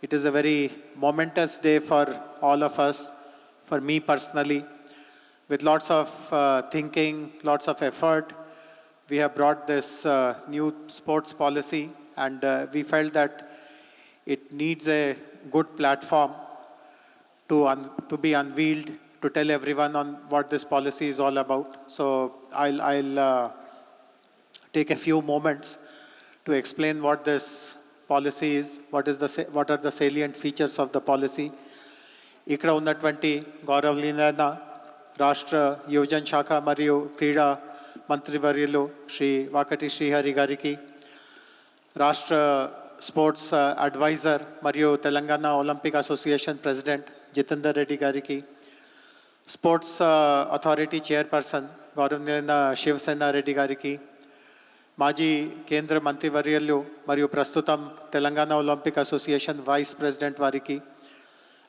It is a very momentous day for all of us, for me personally. With lots of thinking, lots of effort, we have brought this new sports policy, and we felt that it needs a good platform to be unveiled, to tell everyone on what this policy is all about. So I'll take a few moments to explain what this policy is, what are the salient features of the policy. ఇక్కడ ఉన్నటువంటి గౌరవనీయులైన రాష్ట్ర యువజన శాఖ మరియు క్రీడా మంత్రివర్యులు శ్రీ వాకటి శ్రీహరి గారికి, రాష్ట్ర స్పోర్ట్స్ అడ్వైజర్ మరియు Telangana Olympic association president Jitender Reddy గారికి, స్పోర్ట్స్ అథారిటీ చైర్పర్సన్ గౌరవనీయులైన శివసేన రెడ్డి గారికి, మాజీ కేంద్ర మంత్రివర్యులు మరియు ప్రస్తుతం Telangana Olympic association vice president వారికి,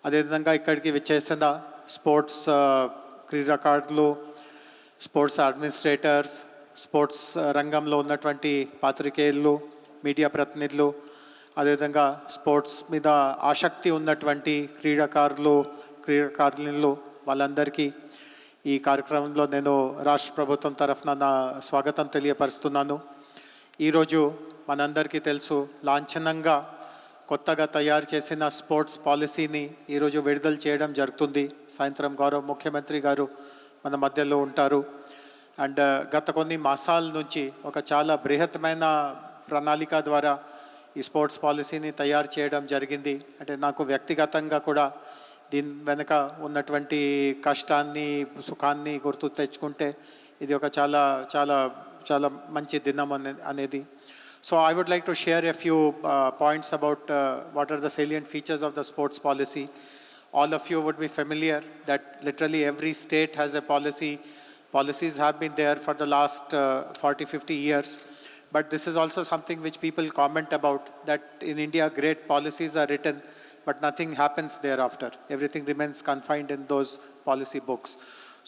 అదేవిధంగా ఇక్కడికి విచ్చేసిన స్పోర్ట్స్ క్రీడాకారులు, స్పోర్ట్స్ అడ్మినిస్ట్రేటర్స్, స్పోర్ట్స్ రంగంలో ఉన్నటువంటి పాత్రికేయులు, మీడియా ప్రతినిధులు, అదేవిధంగా స్పోర్ట్స్ మీద ఆసక్తి ఉన్నటువంటి క్రీడాకారులు వాళ్ళందరికీ ఈ కార్యక్రమంలో నేను రాష్ట్ర ప్రభుత్వం తరఫున నా స్వాగతం తెలియపరుస్తున్నాను. ఈరోజు మనందరికీ తెలుసు, లాంఛనంగా కొత్తగా తయారు చేసిన స్పోర్ట్స్ పాలసీని ఈరోజు విడుదల చేయడం జరుగుతుంది. సాయంత్రం గౌరవ ముఖ్యమంత్రి గారు మన మధ్యలో ఉంటారు. అండ్ గత కొన్ని మాసాల నుంచి ఒక చాలా బృహత్తమైన ప్రణాళిక ద్వారా ఈ స్పోర్ట్స్ పాలసీని తయారు చేయడం జరిగింది. అంటే నాకు వ్యక్తిగతంగా కూడా దీని వెనక ఉన్నటువంటి కష్టాన్ని, సుఖాన్ని గుర్తు తెచ్చుకుంటే ఇది ఒక చాలా చాలా చాలా మంచి దినం అనేది. So I would like to share a few points about what are the salient features of the sports policy. All of you would be familiar that literally every state has a policy. Policies have been there for the last 40-50 years. But this is also something which people comment about, that in India great policies are written, but nothing happens thereafter. Everything remains confined in those policy books.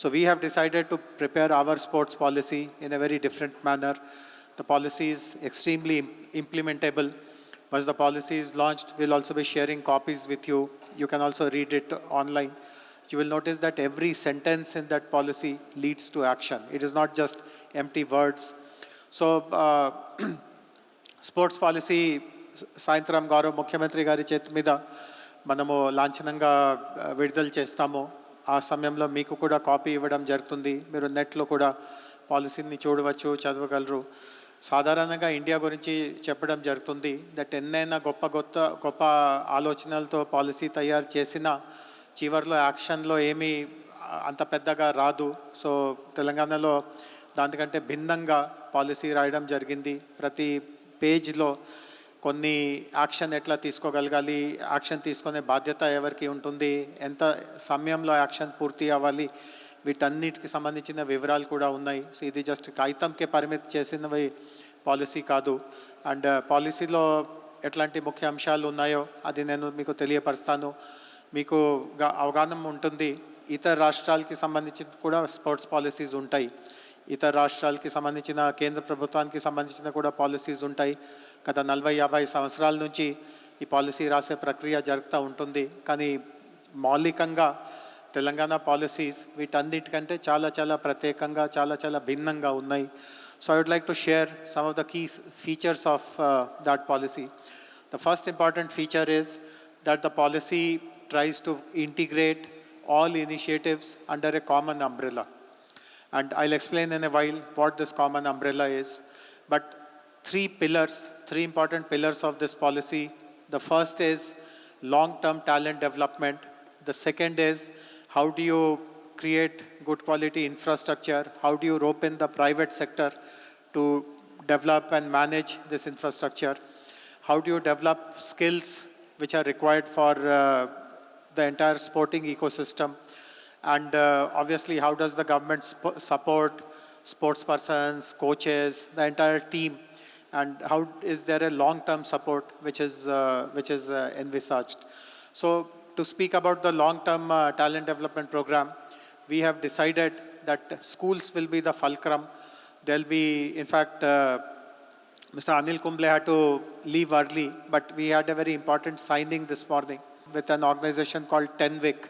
So we have decided to prepare our sports policy in a very different manner. The policy is extremely implementable. Once the policy is launched, we'll also be sharing copies with you. You can also read it online. You will notice that every sentence in that policy leads to action. It is not just empty words. So sports policy సాయంత్రం గౌరవ ముఖ్యమంత్రి గారి చేతి మీద మనము లాంఛనంగా విడుదల చేస్తాము. ఆ సమయంలో మీకు కూడా కాపీ ఇవ్వడం జరుగుతుంది. మీరు నెట్లో కూడా పాలసీని చూడవచ్చు, చదవగలరు. సాధారణంగా ఇండియా గురించి చెప్పడం జరుగుతుంది దట్ ఎన్నైనా గొప్ప ఆలోచనలతో పాలసీ తయారు చేసినా చివరిలో యాక్షన్లో ఏమీ అంత పెద్దగా రాదు. సో తెలంగాణలో దానికంటే భిన్నంగా పాలసీ రాయడం జరిగింది. ప్రతి పేజ్లో కొన్ని యాక్షన్ ఎట్లా తీసుకోగలగాలి, యాక్షన్ తీసుకునే బాధ్యత ఎవరికి ఉంటుంది, ఎంత సమయంలో యాక్షన్ పూర్తి అవ్వాలి, వీటన్నిటికి సంబంధించిన వివరాలు కూడా ఉన్నాయి. సో ఇది జస్ట్ కాగితంకే పరిమితి చేసినవి పాలసీ కాదు. అండ్ పాలసీలో ఎట్లాంటి ముఖ్య అంశాలు ఉన్నాయో అది నేను మీకు తెలియపరుస్తాను. మీకు అవగాహన ఉంటుంది, ఇతర రాష్ట్రాలకి సంబంధించి కూడా స్పోర్ట్స్ పాలసీస్ ఉంటాయి. ఇతర రాష్ట్రాలకి సంబంధించిన, కేంద్ర ప్రభుత్వానికి సంబంధించిన కూడా పాలసీస్ ఉంటాయి. గత 40-50 సంవత్సరాల నుంచి ఈ పాలసీ రాసే ప్రక్రియ జరుగుతూ ఉంటుంది. కానీ మౌలికంగా తెలంగాణ పాలసీస్ వీటన్నిటికంటే చాలా చాలా ప్రత్యేకంగా, చాలా చాలా భిన్నంగా ఉన్నాయి. So I would like to share some of the key features of that policy. The first important feature is that the policy tries to integrate all initiatives under a common umbrella. And I'll explain in a while what this common umbrella is. But three important pillars of this policy. The first is long-term talent development. The second is how do you create good quality infrastructure? How do you rope in the private sector to develop and manage this infrastructure? How do you develop skills which are required for the entire sporting ecosystem? And obviously, how does the government support sports persons, coaches, the entire team? And how is there a long-term support which is envisaged? So to speak about the long-term talent development program, we have decided that schools will be the fulcrum. There'll be, in fact, Mr. Anil Kumble had to leave early, but we had a very important signing this morning with an organization called Tenwick.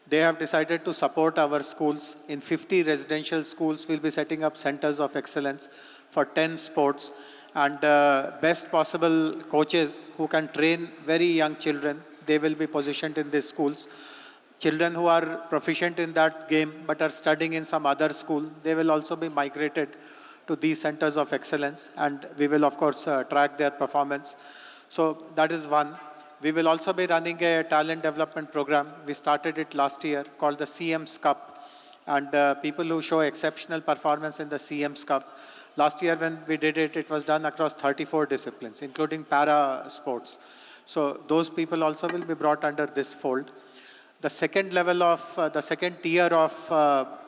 They have decided to support our schools. In 50 residential schools, we'll be setting up centers of excellence for 10 sports, and best possible coaches who can train very young children, they will be positioned in these schools. Children who are proficient in that game but are studying in some other school, they will also be migrated to these centers of excellence, and we will of course track their performance. So that is one. We will also be running a talent development program. We started it last year called the CM's Cup, and people who show exceptional performance in the CM's Cup. Last year when we did it, it was done across 34 disciplines, including para sports. So those people also will be brought under this fold. The second level of, the second tier of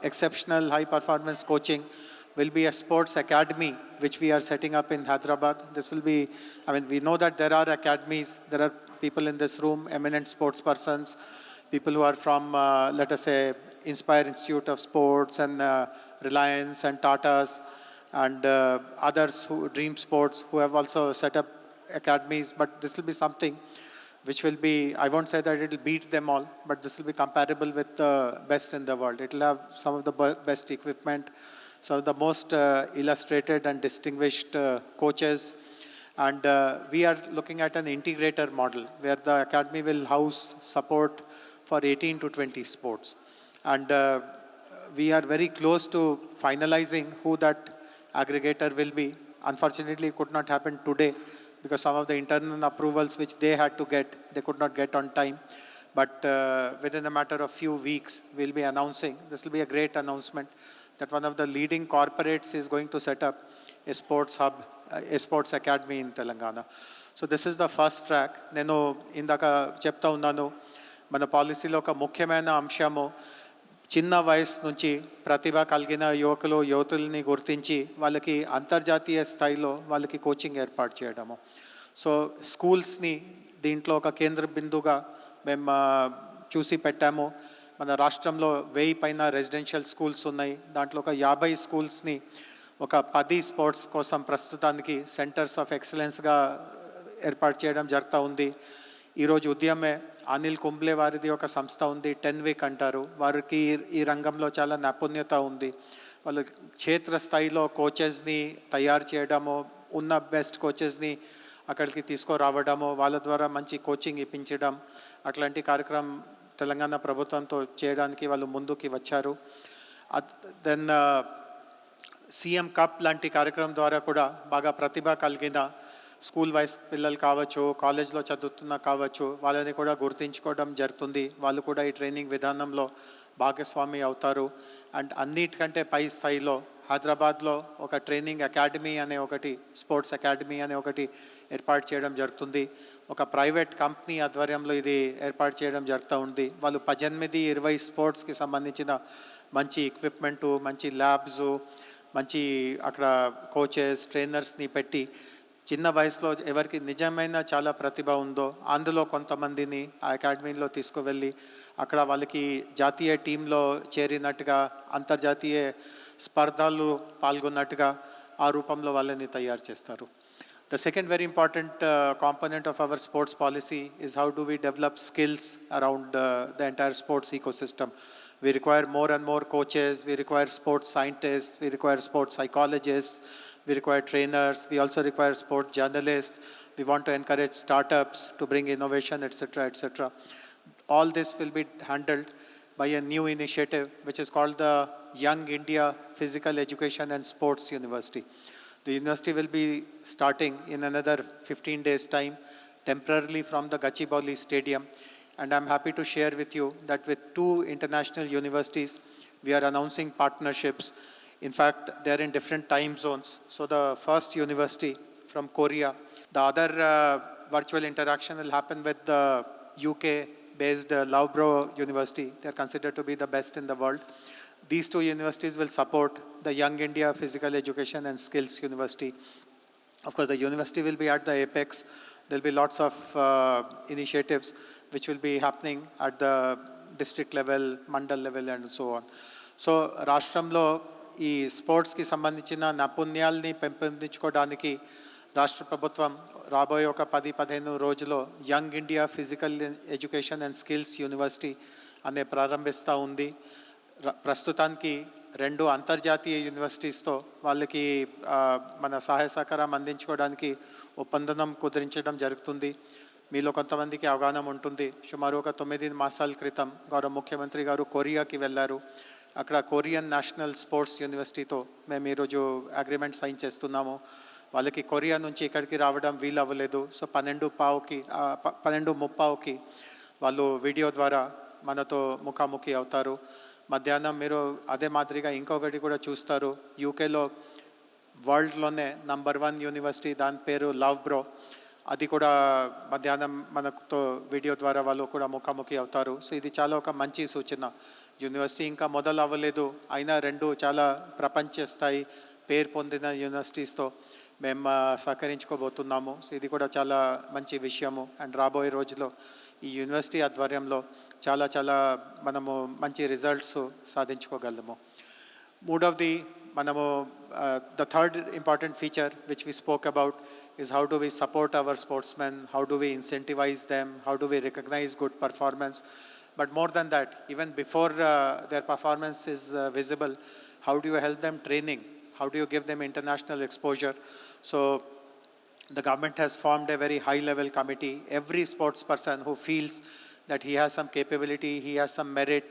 exceptional high performance coaching will be a sports academy, which we are setting up in Hyderabad. This will be, I mean, we know that there are academies, there are people in this room, eminent sports persons, people who are from, let us say, Inspire Institute of Sports and Reliance and Tatas and others who Dream Sports who have also set up academies. But this will be something which will be, I won't say that it will beat them all, but this will be comparable with the best in the world. It will have some of the best equipment, some of the most illustrated and distinguished coaches. And we are looking at an integrator model where the academy will house support for 18 to 20 sports. And we are very close to finalizing who that aggregator will be. Unfortunately, it could not happen today because some of the internal approvals which they had to get, they could not get on time. But within a matter of few weeks, we'll be announcing, this will be a great announcement, that one of the leading corporates is going to set up a sports hub, a sports academy in Telangana. So this is the first track. Nenu indaka chepta unnanu, mana policy lo oka mukhyamaina amshamo చిన్న వయసు నుంచి ప్రతిభ కలిగిన యువకులు యువతుల్ని గుర్తించి వాళ్ళకి అంతర్జాతీయ స్థాయిలో వాళ్ళకి కోచింగ్ ఏర్పాటు చేయడము. సో స్కూల్స్ని దీంట్లో ఒక కేంద్ర బిందుగా మేము చూసి పెట్టాము. మన రాష్ట్రంలో 1000 పైన రెసిడెన్షియల్ స్కూల్స్ ఉన్నాయి. దాంట్లో ఒక 50 స్కూల్స్ని ఒక 10 స్పోర్ట్స్ కోసం ప్రస్తుతానికి సెంటర్స్ ఆఫ్ ఎక్సలెన్స్గా ఏర్పాటు చేయడం జరుగుతూ ఉంది. ఈరోజు ఉదయమే అనిల్ కుంబ్లే వారిది ఒక సంస్థ ఉంది, టెన్విక్ అంటారు. వారికి ఈ రంగంలో చాలా నైపుణ్యత ఉంది. వాళ్ళు క్షేత్రస్థాయిలో కోచెస్ని తయారు చేయడము, ఉన్న బెస్ట్ కోచెస్ని అక్కడికి తీసుకురావడము, వాళ్ళ ద్వారా మంచి కోచింగ్ ఇప్పించడం, అట్లాంటి కార్యక్రమం తెలంగాణ ప్రభుత్వంతో చేయడానికి వాళ్ళు ముందుకి వచ్చారు. దెన్ సీఎం కప్ లాంటి కార్యక్రమం ద్వారా కూడా బాగా ప్రతిభ కలిగిన స్కూల్ వయసు పిల్లలు కావచ్చు, కాలేజ్లో చదువుతున్న కావచ్చు, వాళ్ళని కూడా గుర్తించుకోవడం జరుగుతుంది. వాళ్ళు కూడా ఈ ట్రైనింగ్ విధానంలో భాగస్వామి అవుతారు. అండ్ అన్నిటికంటే పై స్థాయిలో హైదరాబాద్లో ఒక ట్రైనింగ్ అకాడమీ అనే ఒకటి, స్పోర్ట్స్ అకాడమీ అనే ఒకటి ఏర్పాటు చేయడం జరుగుతుంది. ఒక ప్రైవేట్ కంపెనీ ఆధ్వర్యంలో ఇది ఏర్పాటు చేయడం జరుగుతూ ఉంది. వాళ్ళు 18-20 స్పోర్ట్స్కి సంబంధించిన మంచి ఎక్విప్మెంటు, మంచి ల్యాబ్సు, మంచి అక్కడ కోచెస్, ట్రైనర్స్ని పెట్టి చిన్న వయసులో ఎవరికి నిజమైన చాలా ప్రతిభ ఉందో అందులో కొంతమందిని ఆ అకాడమీలో తీసుకువెళ్ళి అక్కడ వాళ్ళకి జాతీయ టీంలో చేరినట్టుగా, అంతర్జాతీయ స్పర్ధలు పాల్గొన్నట్టుగా ఆ రూపంలో వాళ్ళని తయారు చేస్తారు. The second very important component of our sports policy is how do we develop skills around the entire sports ecosystem. We require more and more coaches, we require sports scientists, we require sports psychologists, we require trainers, we also require sport journalists. We want to encourage startups to bring innovation, etc., etc. All this will be handled by a new initiative which is called the Young India Physical Education and Sports University. The university will be starting in another 15 days' time, temporarily from the Gachibowli Stadium. And I'm happy to share with you that with 2 international universities, we are announcing partnerships. In fact, they are in different time zones. So the first university from Korea, the other virtual interaction will happen with the UK-based Loughborough University. They are considered to be the best in the world. These 2 universities will support the Young India Physical Education and Skills University. Of course, the university will be at the apex. There will be lots of initiatives which will be happening at the district level, mandal level and so on. So, రాష్ట్రంలో ఈ స్పోర్ట్స్కి సంబంధించిన నైపుణ్యాల్ని పెంపొందించుకోవడానికి రాష్ట్ర ప్రభుత్వం రాబోయే ఒక 10-15 రోజుల్లో young India physical education and skills university అనే ప్రారంభిస్తూ ఉంది. ప్రస్తుతానికి 2 అంతర్జాతీయ యూనివర్సిటీస్తో వాళ్ళకి మన సహాయ సహకారం అందించుకోవడానికి ఒప్పందం కుదిరించడం జరుగుతుంది. మీలో కొంతమందికి అవగాహన ఉంటుంది. సుమారు ఒక 9 మాసాల క్రితం గౌరవ ముఖ్యమంత్రి గారు కొరియాకి వెళ్ళారు. అక్కడ కొరియన్ నేషనల్ స్పోర్ట్స్ యూనివర్సిటీతో మేము ఈరోజు అగ్రిమెంట్ సైన్ చేస్తున్నాము. వాళ్ళకి కొరియా నుంచి ఇక్కడికి రావడం వీలు అవ్వలేదు. సో 12:30కి వాళ్ళు వీడియో ద్వారా మనతో ముఖాముఖి అవుతారు. మధ్యాహ్నం మీరు అదే మాదిరిగా ఇంకొకటి కూడా చూస్తారు. యూకేలో వరల్డ్లోనే నంబర్ 1 యూనివర్సిటీ, దాని పేరు లవ్ బ్రో, అది కూడా మధ్యాహ్నం మనతో వీడియో ద్వారా వాళ్ళు కూడా ముఖాముఖి అవుతారు. సో ఇది చాలా ఒక మంచి సూచన. యూనివర్సిటీ ఇంకా మొదలు అవ్వలేదు, అయినా 2 చాలా ప్రపంచ స్థాయి పేరు పొందిన యూనివర్సిటీస్తో మేము సహకరించుకోబోతున్నాము. సో ఇది కూడా చాలా మంచి విషయము. అండ్ రాబోయే రోజుల్లో ఈ యూనివర్సిటీ ఆధ్వర్యంలో చాలా మనము మంచి రిజల్ట్స్ సాధించుకోగలము. మూడవది మనము the third important feature which we spoke about is how do we support our sportsmen, how do we incentivize them, how do we recognize good performance. But more than that, even before their performance is visible, how do you help them training, how do you give them international exposure. So the government has formed a very high level committee. Every sports person who feels that he has some capability, he has some merit,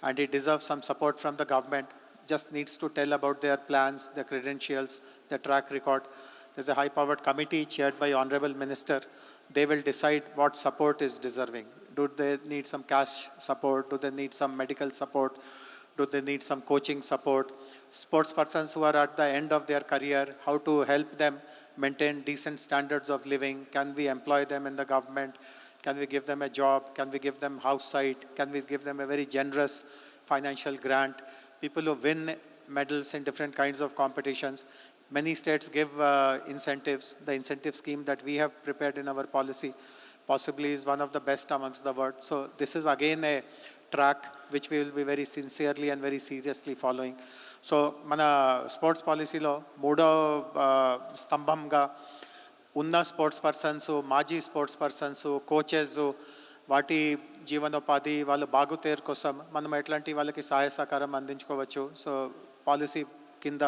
and he deserves some support from the government, just needs to tell about their plans, their credentials, their track record. There's a high-powered committee chaired by Honorable Minister. They will decide what support is deserving. Do they need some cash support? Do they need some medical support? Do they need some coaching support? Sports persons who are at the end of their career, how to help them maintain decent standards of living? Can we employ them in the government? Can we give them a job? Can we give them house site? Can we give them a very generous financial grant? People who win medals in different kinds of competitions, many states give incentives. The incentive scheme that we have prepared in our policy possibly is one of the best amongst the world. So this is again a track which we will be very sincerely and very seriously following. So mana sports policy lo moodo stambhamga ఉన్న sports persons, మాజీ sports persons, coaches, వాటి జీవనోపాధి, వాళ్ళ బాగుతేరు కోసం మనం ఎట్లాంటి వాళ్ళకి సహాయ సహకారం అందించుకోవచ్చు. సో పాలసీ కింద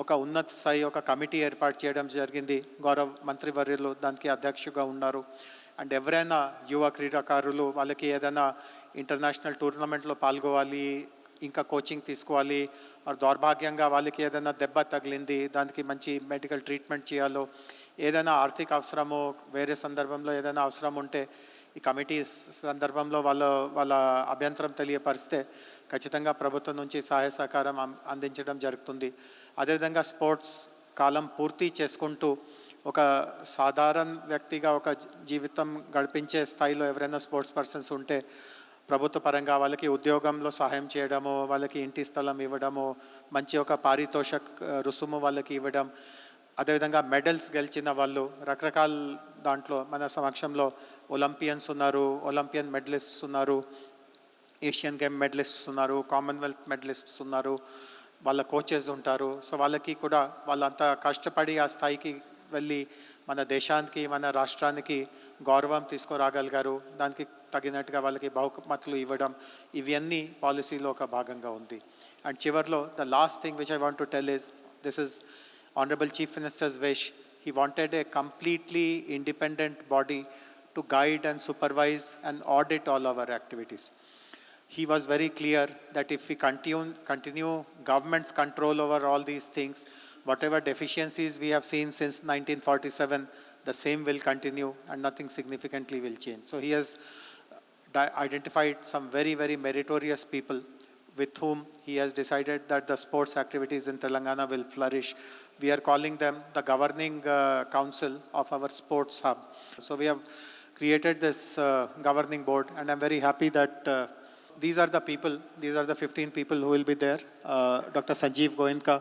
ఒక ఉన్నత స్థాయి ఒక కమిటీ ఏర్పాటు చేయడం జరిగింది. గౌరవ మంత్రివర్యులు దానికి అధ్యక్షుగా ఉన్నారు. అండ్ ఎవరైనా యువ క్రీడాకారులు వాళ్ళకి ఏదైనా ఇంటర్నేషనల్ టోర్నమెంట్లో పాల్గొవాలి, ఇంకా కోచింగ్ తీసుకోవాలి, దౌర్భాగ్యంగా వాళ్ళకి ఏదైనా దెబ్బ తగిలింది, దానికి మంచి మెడికల్ ట్రీట్మెంట్ చేయాలో, ఏదైనా ఆర్థిక అవసరము, వేరే సందర్భంలో ఏదైనా అవసరం ఉంటే ఈ కమిటీ సందర్భంలో వాళ్ళ అభ్యంతరం తెలియపరిస్తే ఖచ్చితంగా ప్రభుత్వం నుంచి సహాయ సహకారం అందించడం జరుగుతుంది. అదేవిధంగా స్పోర్ట్స్ కాలం పూర్తి చేసుకుంటూ ఒక సాధారణ వ్యక్తిగా ఒక జీవితం గడిపించే స్థాయిలో ఎవరైనా స్పోర్ట్స్ పర్సన్స్ ఉంటే ప్రభుత్వ పరంగా వాళ్ళకి ఉద్యోగంలో సహాయం చేయడము, వాళ్ళకి ఇంటి స్థలం ఇవ్వడము, మంచి ఒక పారితోషిక రుసుము వాళ్ళకి ఇవ్వడం, అదేవిధంగా మెడల్స్ గెలిచిన వాళ్ళు రకరకాల దాంట్లో మన సమక్షంలో ఒలింపియన్స్ ఉన్నారు, ఒలింపియన్ మెడలిస్ట్స్ ఉన్నారు, ఏషియన్ గేమ్ మెడలిస్ట్స్ ఉన్నారు, కామన్వెల్త్ మెడలిస్ట్స్ ఉన్నారు, వాళ్ళ కోచెస్ ఉంటారు. సో వాళ్ళకి కూడా వాళ్ళంతా కష్టపడి ఆ స్థాయికి వెళ్ళి మన దేశానికి, మన రాష్ట్రానికి గౌరవం తీసుకురాగలిగారు. దానికి తగినట్టుగా వాళ్ళకి బహుమతులు ఇవ్వడం, ఇవన్నీ పాలసీలో ఒక భాగంగా ఉంది. అండ్ చివర్లో the last thing which I want to tell is this is Honorable Chief Minister's wish. He wanted a completely independent body to guide and supervise and audit all our activities. He was very clear that if we continue government's control over all these things, whatever deficiencies we have seen since 1947, the same will continue and nothing significantly will change. So he has identified some very, very meritorious people with whom he has decided that the sports activities in Telangana will flourish. We are calling them the governing council of our sports hub. So we have created this governing board, and I'm very happy that these are the people, these are the 15 people who will be there. Dr. Sanjeev Goenka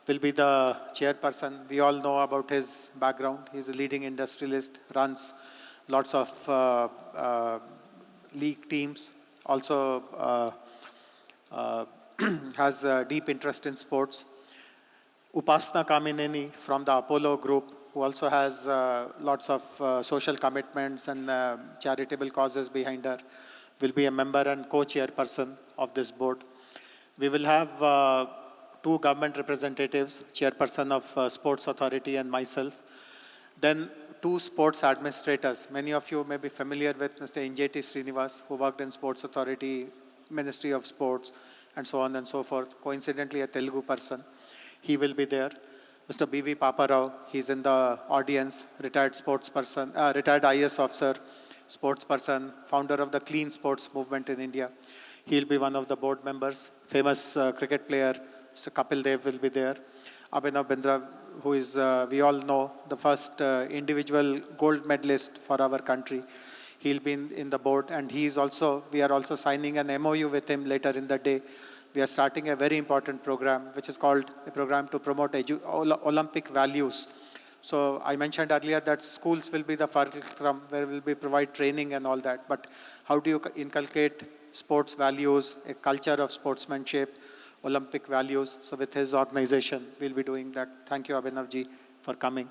will be the chairperson. We all know about his background. He's a leading industrialist, runs lots of league teams, also has a deep interest in sports. Upasna Kamineni from the Apollo Group, who also has lots of social commitments and charitable causes behind her, will be a member and co-chairperson of this board. We will have two government representatives, chairperson of Sports Authority and myself. Then two sports administrators. Many of you may be familiar with Mr. Injeti Srinivas, who worked in Sports Authority, Ministry of Sports, and so on and so forth. Coincidentally, a Telugu person. He will be there. Mr. B.V. Paparao, he's in the audience, retired sports person, retired IS officer, sports person, founder of the Clean Sports movement in India. He'll be one of the board members. Famous cricket player, Mr. Kapil Dev will be there. Abhinav Bindra, who is, we all know, the first individual gold medalist for our country. He'll be in the board, and we are also signing an MOU with him later in the day. We are starting a very important program, which is called a program to promote Olympic values. So I mentioned earlier that schools will be the fulcrum where we'll be provide training and all that. But how do you inculcate sports values, a culture of sportsmanship, Olympic values? So with his organization, we'll be doing that. Thank you, Abhinavji, for coming.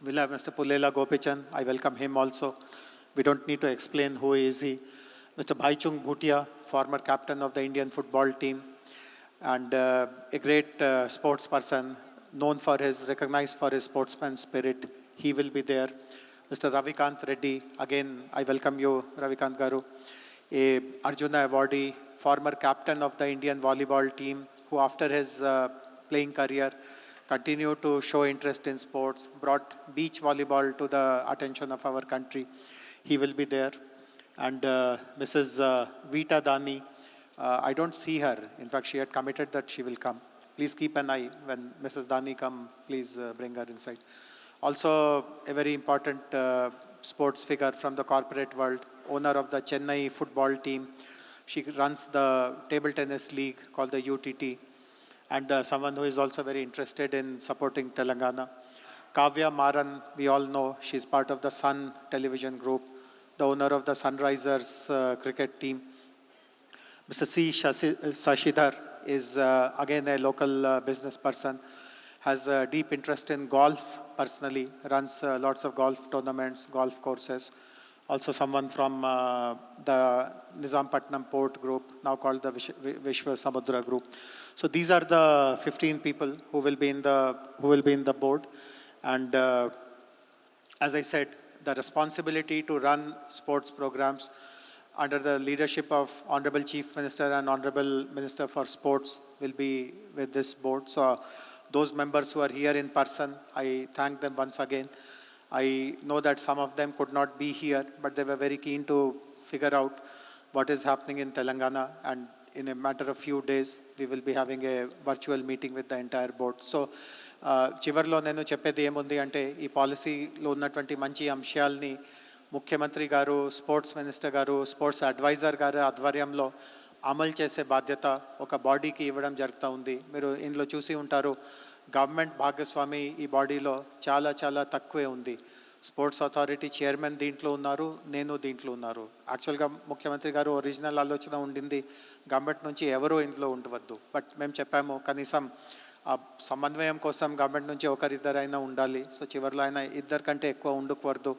We'll have Mr. Pulela Gopichan. I welcome him also. We don't need to explain who is he. Mr. Bhaichung Bhutia, former captain of the Indian football team, and a great sports person, recognized for his sportsman spirit. He will be there. Mr. Ravikant Reddy, again, I welcome you, Ravikant Garu, a Arjuna awardee, former captain of the Indian volleyball team, who after his playing career continued to show interest in sports, brought beach volleyball to the attention of our country. He will be there. And Mrs. Vita Dani, I don't see her. In fact, she had committed that she will come. Please keep an eye when Mrs. Dani come. Please bring her inside. Also, a very important sports figure from the corporate world, owner of the Chennai football team. She runs the table tennis league called the UTT, and someone who is also very interested in supporting Telangana. Kavya Maran, we all know, she's part of the Sun television group, the owner of the Sunrisers cricket team. Mr. C. Sashidhar is again a local business person, has a deep interest in golf personally, runs lots of golf tournaments, golf courses. Also someone from the Nizampatnam Port Group, now called the Vishwa Samudra Group. So these are the 15 people who will be in the board. And as I said, the responsibility to run sports programs under the leadership of Honorable Chief Minister and Honorable Minister for Sports will be with this board. So those members who are here in person, I thank them once again. I know that some of them could not be here, but they were very keen to figure out what is happening in Telangana, and in a matter of few days, we will be having a virtual meeting with the entire board. So చివరిలో నేను చెప్పేది ఏముంది అంటే ఈ పాలసీలో ఉన్నటువంటి మంచి అంశాలని ముఖ్యమంత్రి గారు, స్పోర్ట్స్ మినిస్టర్ గారు, స్పోర్ట్స్ అడ్వైజర్ గారు ఆధ్వర్యంలో అమలు చేసే బాధ్యత ఒక బాడీకి ఇవ్వడం జరుగుతూ ఉంది. మీరు ఇందులో చూసి ఉంటారు, గవర్నమెంట్ భాగస్వామి ఈ బాడీలో చాలా చాలా తక్కువే ఉంది. స్పోర్ట్స్ అథారిటీ చైర్మన్ దీంట్లో ఉన్నారు, నేను దీంట్లో ఉన్నారు. యాక్చువల్గా ముఖ్యమంత్రి గారు ఒరిజినల్ ఆలోచన ఉండింది గవర్నమెంట్ నుంచి ఎవరో ఇంట్లో ఉండవద్దు. బట్ మేము చెప్పాము కనీసం ఆ సమన్వయం కోసం గవర్నమెంట్ నుంచి ఒకరిద్దరైనా ఉండాలి. సో చివరిలో ఆయన ఇద్దరు కంటే ఎక్కువ ఉండకూడదు,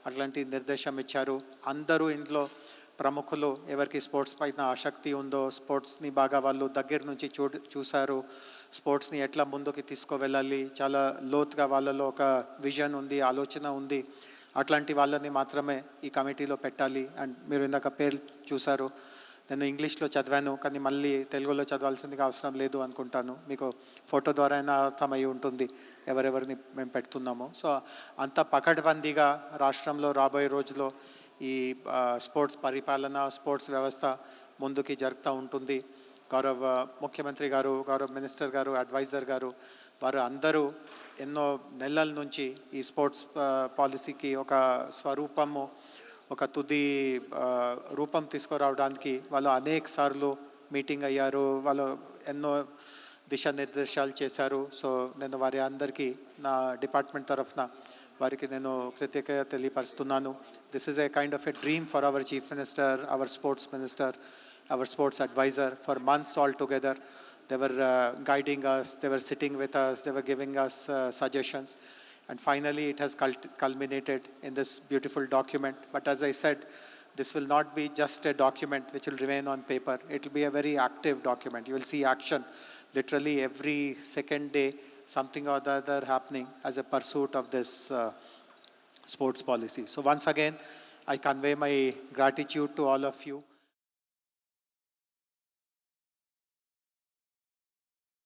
అట్లాంటి నిర్దేశం ఇచ్చారు. అందరూ ఇంట్లో ప్రముఖులు ఎవరికి స్పోర్ట్స్ పైన ఆసక్తి ఉందో, స్పోర్ట్స్ని బాగా వాళ్ళు దగ్గర నుంచి చూశారు, స్పోర్ట్స్ని ఎట్లా ముందుకు తీసుకువెళ్ళాలి, చాలా లోతుగా వాళ్ళలో ఒక విజన్ ఉంది, ఆలోచన ఉంది, అట్లాంటి వాళ్ళని మాత్రమే ఈ కమిటీలో పెట్టాలి. అండ్ మీరు ఇందాక పేరు చూశారు, నేను ఇంగ్లీష్లో చదివాను కానీ మళ్ళీ తెలుగులో చదవాల్సిందిగా అవసరం లేదు అనుకుంటాను. మీకు ఫోటో ద్వారా అయినా అర్థమై ఉంటుంది ఎవరెవరిని మేము పెడుతున్నామో. సో అంత పకడ్బందీగా రాష్ట్రంలో రాబోయే రోజులో ఈ స్పోర్ట్స్ పరిపాలన, స్పోర్ట్స్ వ్యవస్థ ముందుకి జరుగుతూ ఉంటుంది. గౌరవ ముఖ్యమంత్రి గారు, గౌరవ మినిస్టర్ గారు, అడ్వైజర్ గారు, వారు అందరూ ఎన్నో నెలల నుంచి ఈ స్పోర్ట్స్ పాలసీకి ఒక స్వరూపము, ఒక తుది రూపం తీసుకురావడానికి వాళ్ళు అనేక సార్లు మీటింగ్ అయ్యారు, వాళ్ళు ఎన్నో దిశానిర్దేశాలు చేశారు. సో నేను వారి అందరికీ నా డిపార్ట్మెంట్ తరఫున వారికి నేను కృతజ్ఞత తెలియపరుస్తున్నాను. This is a kind of a dream for our chief minister, our sports minister, our sports adviser. For months all together, they were guiding us, they were sitting with us, they were giving us suggestions. And finally, it has culminated in this beautiful document. But as I said, this will not be just a document which will remain on paper. It will be a very active document. You will see action literally every second day, something or the other happening as a pursuit of this sports policy. So once again, I convey my gratitude to all of you.